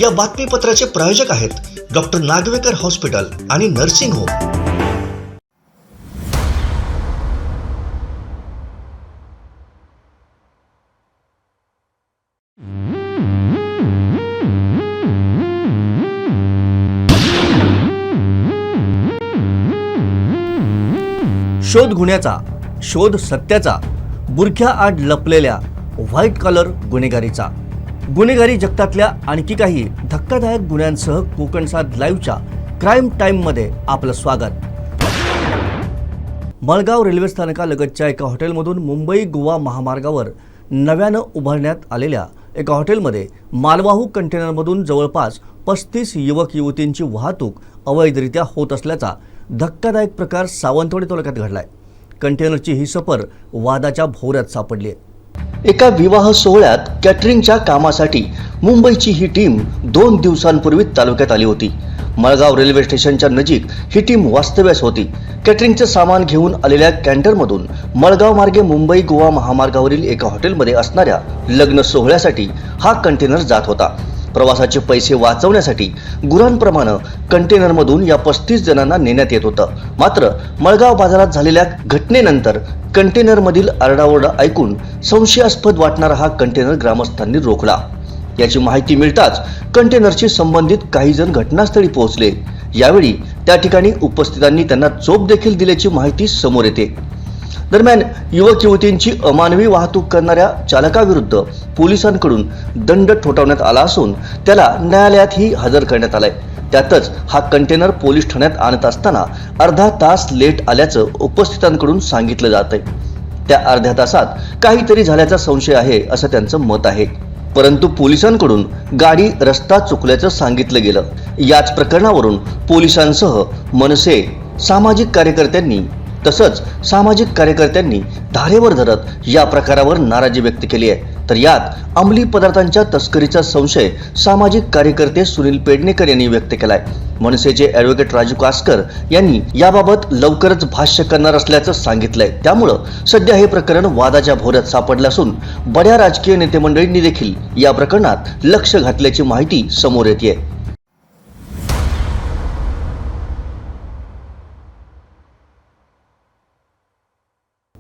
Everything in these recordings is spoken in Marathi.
या बातमीपत्राचे प्रायोजक आहेत डॉक्टर नागवेकर हॉस्पिटल आणि नर्सिंग होम। शोध गुन्ह्याचा, शोध सत्याचा, बुरख्याआड लपलेल्या व्हाईट कॉलर गुन्हेगारीचा। गुन्हेगारी जगतातल्या आणखी काही धक्कादायक गुन्ह्यांसह कोकणसाद लाईव्हच्या क्राईम टाईममध्ये आपलं स्वागत। मळगाव रेल्वे स्थानकालगतच्या एका हॉटेलमधून मुंबई गोवा महामार्गावर नव्यानं उभारण्यात आलेल्या एका हॉटेलमध्ये मालवाहू कंटेनरमधून जवळपास 35 युवक युवतींची वाहतूक अवैधरित्या होत असल्याचा धक्कादायक प्रकार सावंतवाडी तालुक्यात घडलाय। कंटेनरची ही सफर वादाच्या भोवऱ्यात सापडली आहे। एका विवाह सोहळ्यात कॅटरिंगच्या कामासाठी मुंबईची ही टीम 2 दिवसांपूर्वी तालुक्यात आली होती। मळगाव रेल्वे स्टेशनच्या नजीक ही टीम वास्तव्यास होती। कॅटरिंगचे सामान घेऊन आलेल्या कॅन्टरमधून मळगाव मार्गे मुंबई गोवा महामार्गावरील एका हॉटेलमध्ये असणाऱ्या लग्न सोहळ्यासाठी हा कंटेनर जात होता। प्रवासाचे पैसे वाचवण्यासाठी गुरांप्रमाणे कंटेनरमधून या 35 जणांना नेण्यात येत होतं। मात्र मळगाव बाजारात झालेल्या घटनेनंतर कंटेनरमधील आरडाओरडा ऐकून संशयास्पद वाटणारा हा कंटेनर ग्रामस्थांनी रोखला। याची माहिती मिळताच कंटेनरशी संबंधित काही जण घटनास्थळी पोहोचले। यावेळी त्या ठिकाणी उपस्थितांनी त्यांना चोप देखील दिल्याची माहिती समोर येते। दरम्यान युवक युवतींची अमानवी वाहतूक करणाऱ्या चालकाविरुद्ध पोलिसांकडून दंड ठोठावण्यात आला असून त्याला न्यायालयातही हजर करण्यात आलाय। त्यातच हा कंटेनर पोलीस ठाण्यात आणत असताना अर्धा तास लेट आल्याचं उपस्थितांकडून सांगितलं जात आहे। त्या अर्ध्या तासात काहीतरी झाल्याचा संशय आहे असं त्यांचं मत आहे, परंतु पोलिसांकडून गाडी रस्ता चुकल्याचं सांगितलं गेलं। याच प्रकरणावरून पोलिसांसह मनसे सामाजिक कार्यकर्त्यांनी धारेवर धरत या प्रकारावर नाराजी व्यक्त केली आहे। तर यात अंमली पदार्थांच्या तस्करीचा संशय सामाजिक कार्यकर्ते सुनील पेडणेकर यांनी व्यक्त केलाय। मनसेचे ॲडव्होकेट राजू कासकर यांनी याबाबत लवकरच भाष्य करणार असल्याचं सांगितलंय। त्यामुळं सध्या हे प्रकरण वादाच्या भोवऱ्यात सापडलं असून बड्या राजकीय नेते मंडळींनी देखील या प्रकरणात लक्ष घातल्याची माहिती समोर येते।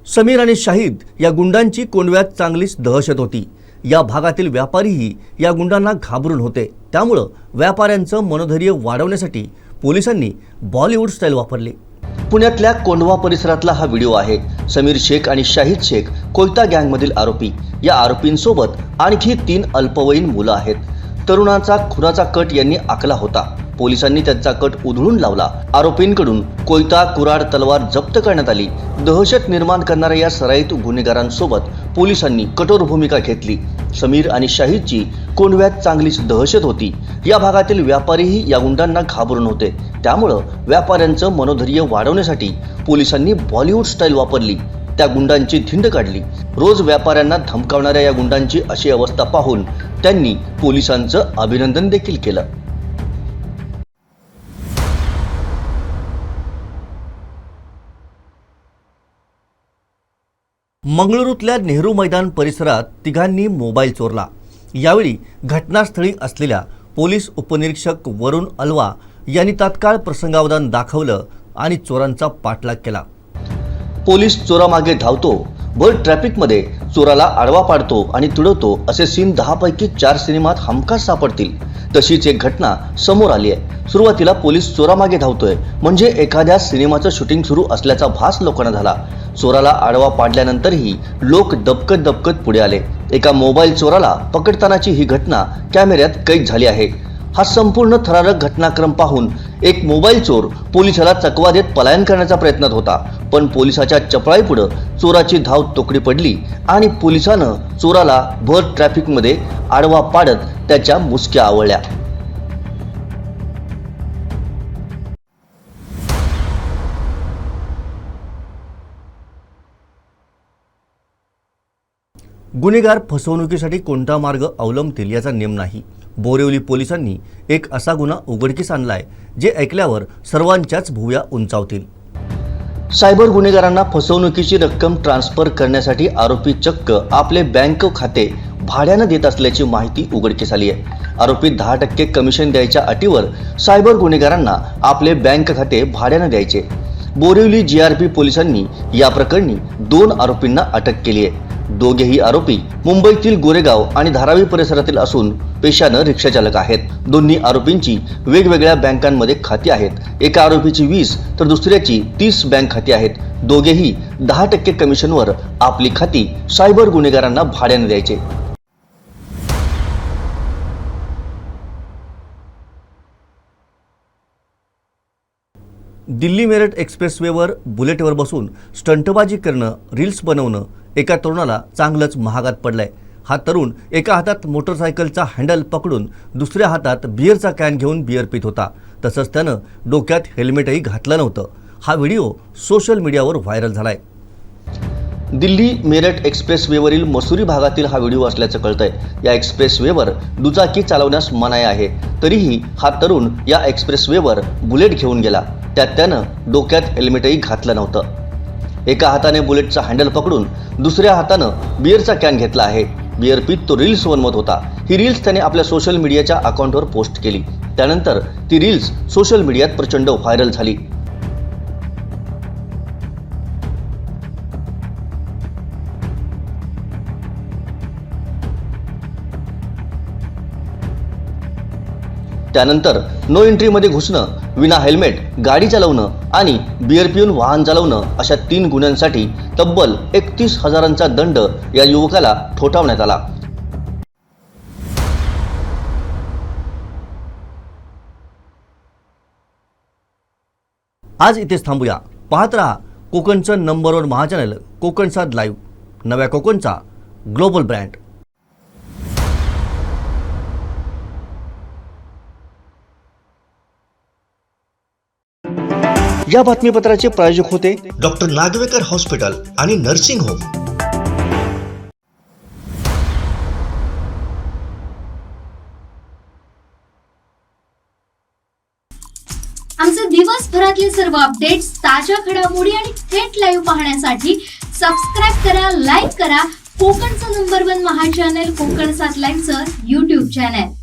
समीर आणि शाहिद या गुंडांची कोंडव्यात चांगलीच दहशत होती। या भागातील व्यापारीही या गुंडांना घाबरून होते। त्यामुळे व्यापाऱ्यांचं मनोधैर्य वाढवण्यासाठी पोलिसांनी बॉलिवूड स्टाईल वापरली। पुण्यातल्या कोंडवा परिसरातला हा व्हिडिओ आहे। समीर शेख आणि शाहिद शेख कोयता गँगमधील आरोपी। या आरोपींसोबत आणखी 3 अल्पवयीन मुलं आहेत। तरुणाचा खुनाचा कट यांनी आखला होता। पोलिसांनी त्यांचा कट उधळून लावला। आरोपींकडून कोयता, कुऱ्हाड, तलवार जप्त करण्यात आली। दहशत निर्माण करणाऱ्या या सराईत गुन्हेगारांसोबत पोलिसांनी कठोर भूमिका घेतली। समीर आणि शाहिदची कोंडव्यात चांगलीच दहशत होती। या भागातील व्यापारीही या गुंडांना घाबरून होते। त्यामुळं व्यापाऱ्यांचं मनोधैर्य वाढवण्यासाठी पोलिसांनी बॉलिवूड स्टाईल वापरली। त्या गुंडांची धिंड काढली। रोज व्यापाऱ्यांना धमकावणाऱ्या या गुंडांची अशी अवस्था पाहून त्यांनी पोलिसांचं अभिनंदन देखील केलं। मंगळुरूतल्या नेहरू मैदान परिसरात तिघांनी मोबाईल चोरला। यावेळी घटनास्थळी असलेल्या पोलीस उपनिरीक्षक वरुण अलवा यांनी तात्काळ प्रसंगावधान दाखवलं आणि चोरांचा पाठलाग केला। पोलीस चोरामागे धावतो, भर ट्रॅफिकमध्ये चोराला आडवा पाडतो आणि तुडवतो असे सीन 10 पैकी 4 सिनेमात हमखास सापडतील। तशीच एक घटना समोर आली आहे। सुरुवातीला पोलीस चोरामागे धावतोय म्हणजे एखाद्या सिनेमाचं शूटिंग सुरू असल्याचा भास लोकांना झाला। चोराला आडवा पाडल्यानंतरही लोक दबकत पुढे आले। एका मोबाईल चोराला पकडतानाची ही घटना कॅमेऱ्यात कैद झाली आहे। हा संपूर्ण थरारक घटनाक्रम पाहून एक मोबाईल चोर पोलिसाला चकवा देत पलायन करण्याचा प्रयत्नात होता, पण पोलिसाच्या चपळाईपुढे चोराची धाव तोकडी पडली आणि पोलिसानं चोराला भर ट्रॅफिकमध्ये आडवा पाडत त्याच्या मुसक्या आवळल्या। गुन्हेगार फसवणुकीसाठी कोणता मार्ग अवलंबतील याचा नेम नाही। बोरिवली पोलिसांनी एक असा गुन्हा उघडकीस आणलाय जे ऐकल्यावर सर्वांच्याच भुवया उंचावतील। सायबर गुन्हेगारांना फसवणुकीची रक्कम ट्रान्सफर करण्यासाठी आरोपी चक्क आपले बँक खाते भाड्यानं देत असल्याची माहिती उघडकीस आली आहे. आरोपी 10% कमिशन द्यायच्या अटीवर सायबर गुन्हेगारांना आपले बँक खाते भाड्यानं द्यायचे. बोरिवली जीआरपी पोलिसांनी या प्रकरणी 2 आरोपींना अटक केली आहे. दोघेही आरोपी मुंबईतील गोरेगाव आणि धारावी परिसरातील असून पेशानं रिक्षाचालक आहेत. दोन्ही आरोपींची वेगवेगळ्या बँकांमध्ये खाती आहेत. एका आरोपीची 20 तर दुसऱ्याची 30 बँक खाती आहेत. दोघेही 10% कमिशनवर आपली खाती सायबर गुन्हेगारांना भाड्याने द्यायचे. दिल्ली मेरठ एक्सप्रेसवेवर बुलेटवर बसून स्टंटबाजी करणं, रील्स बनवणं एका तरुणाला चांगलंच महागात पडलंय. हा तरुण एका हातात मोटरसायकलचा हँडल पकडून दुसऱ्या हातात बिअरचा कॅन घेऊन बिअर पित होता. तसंच त्यानं डोक्यात हेल्मेटही घातलं नव्हतं. हा व्हिडिओ सोशल मीडियावर व्हायरल झालाय. दिल्ली मेरठ एक्सप्रेसवेवरील मसुरी भागातील हा व्हिडिओ असल्याचं कळतंय. या एक्सप्रेसवेवर दुचाकी चालवण्यास मनाई आहे, तरीही हा तरुण या एक्सप्रेसवेवर बुलेट घेऊन गेला. त्यात त्यानं डोक्यात हेल्मेटही घातलं नव्हतं. एका हाताने बुलेटचा हँडल पकडून दुसऱ्या हातानं बिअरचा कॅन घेतला आहे. बिअर पीत तो रील्स बनवत होता. ही रील्स त्याने आपल्या सोशल मीडियाच्या अकाउंटवर पोस्ट केली. त्यानंतर ती रील्स सोशल मीडियात प्रचंड व्हायरल झाली. त्यानंतर नो एंट्रीमध्ये घुसणं, विना हेल्मेट गाडी चालवणं आणि बिअर पिऊन वाहन चालवणं अशा 3 गुन्ह्यांसाठी तब्बल 31,000चा दंड या युवकाला ठोठावण्यात आला. आज इथेच थांबूया. पाहत रहा कोकणचं नंबर 1 महाचॅनल कोकणसाद लाईव्ह, नव्या कोकणचा ग्लोबल ब्रँड. या बातमीपत्राचे प्रायोजक होते डॉक्टर नागवेकर हॉस्पिटल आणि नर्सिंग होम. आमचे दिवसभरातले सर्व अपडेट्स, ताज्या घडामोडी आणि थेट लाईव्ह पाहण्यासाठी सबस्क्राईब करा, लाईक करा कोकणचं नंबर 1 महा चॅनल कोकणसाद लाईव्हचं YouTube चॅनल.